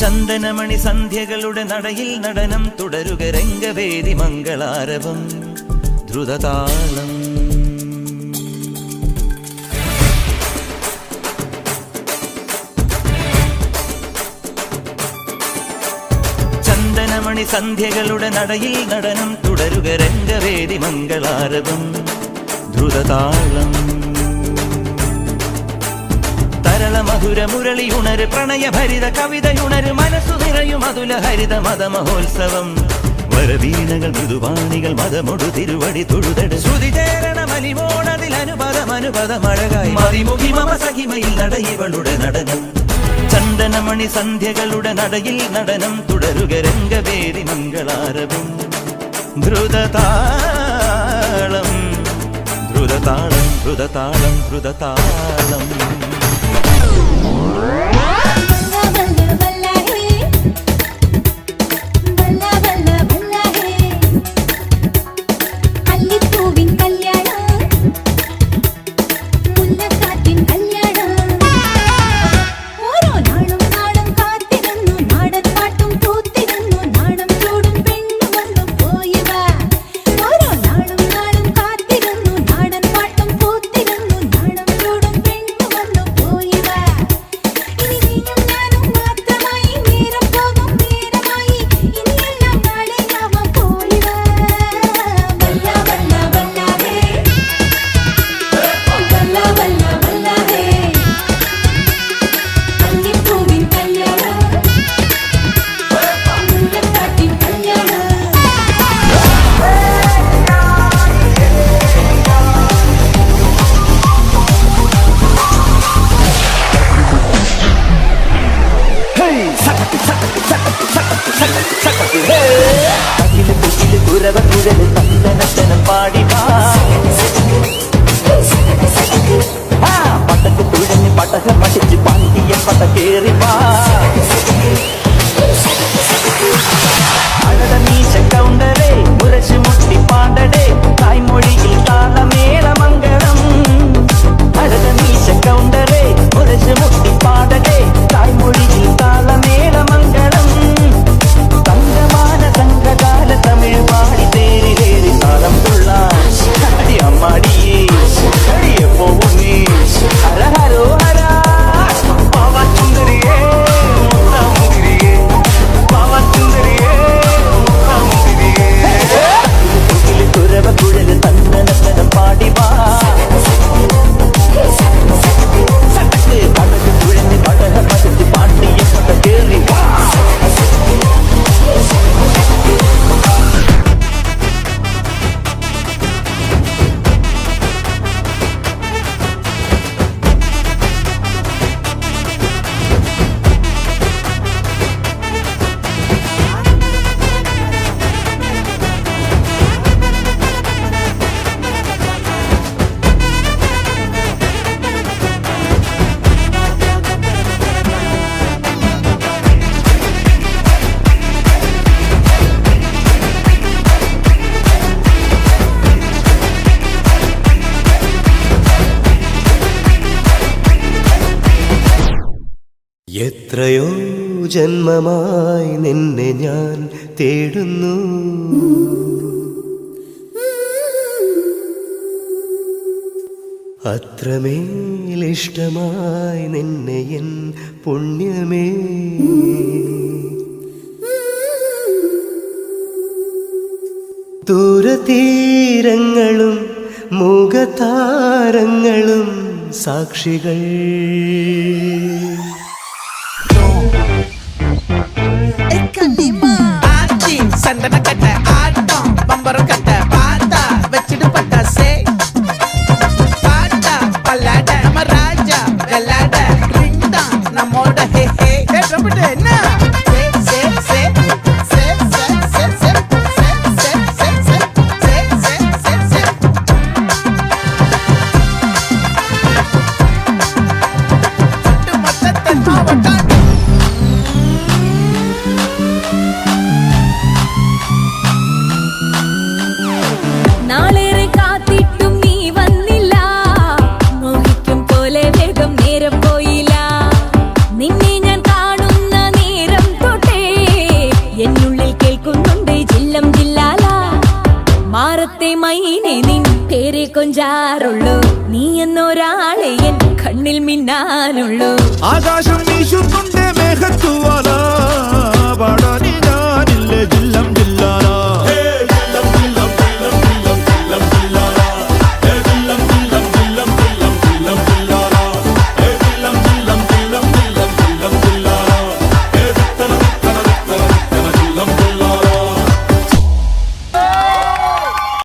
ചന്ദനമണി സന്ധ്യകളുടെ നടയിൽ നടനം തുടരുക രംഗവേദി മംഗളാരവം ദ്രുതതാളം. ചന്ദനമണി സന്ധ്യകളുടെ നടയിൽ നടനം തുടരുക രംഗവേദി മംഗളാരവം ദ്രുതതാളം. തരള മധുര മുരളിയുണര് പ്രണയഭരിത കവിതയുണര് മനസ്സു നിറയും അതുല ഹരിത മതമഹോത്സവം. വരവീണകൾ മൃദുവാണികൾ മതമൊടു തിരുവടി തൊഴുതട് ശ്രുതി ചേരണ മലിമോണതിൽ അനുപദമഴകായി മതിമുഖി മമ സഹിമയിൽ നടയിവളുടെ നടനം. ചന്ദനമണി സന്ധ്യകളുടെ നടയിൽ നടനം തുടരുക രംഗവേദി മംഗളാരവം ദ്രുതതാളം ദ്രുതതാളം ദ്രുതതാളം ദ്രുതതാളം. പട്ടക്ക് തുഴഞ്ഞ് പട്ടക പഠിച്ച് പാണ്ടിയ പട്ട കേറി അഴക നീശ കൗണ്ടരേ മുരശ് മുട്ടി പാടടേ തായ്മൊഴിയിൽ താളമേള മംഗളം. അഴക നീശ കൗണ്ടരേ മുരശ് മുട്ടി പാടടേ തായ്മൊഴിയിൽ താളമേള മംഗളം. തങ്കമാന സംഘകാല തമിഴ് പാടി തേരിലേറി താളം തുള്ളാൻ അടി അമ്മാടിയേ അടിയെ പോവും നീ ഹര ഹരോ ഹരാ പാവച്ചുന്ദരിയേ മുത്തമുതിരിയേ പാവച്ചുന്ദരിയേ മുത്തമുതിരിയേ. തുരവ കുഴൽ തന്നനത്തനം പാടി വാ സടക്ക് പടക്ക് തുഴഞ്ഞ് പടക പതിച്ച് പാട്ടിയെ പട കേറി വാ. എത്രയോ ജന്മമായി നിന്നെ ഞാൻ തേടുന്നു, അത്രമേലിഷ്ടമായി നിന്നെ എൻ പുണ്യമേ. ദൂരതീരങ്ങളും മുഖതാരങ്ങളും സാക്ഷികൾ. சந்தனக்கட்ட ஆட்டம் பம்பரம் கட்ட பார்த்தா வச்சிட்டு பட்டாசே பாட்டா பல்லாட நம்ம ராஜா வெள்ளாட ரிங் தான் நம்மோட ஹே ஹே என்ன മിഞ്ചാറുള്ളൂ നീ എന്നൊരാളെ എൻ കണ്ണിൽ മിന്നാനുള്ളൂ ആകാശം വീശുന്നുണ്ട്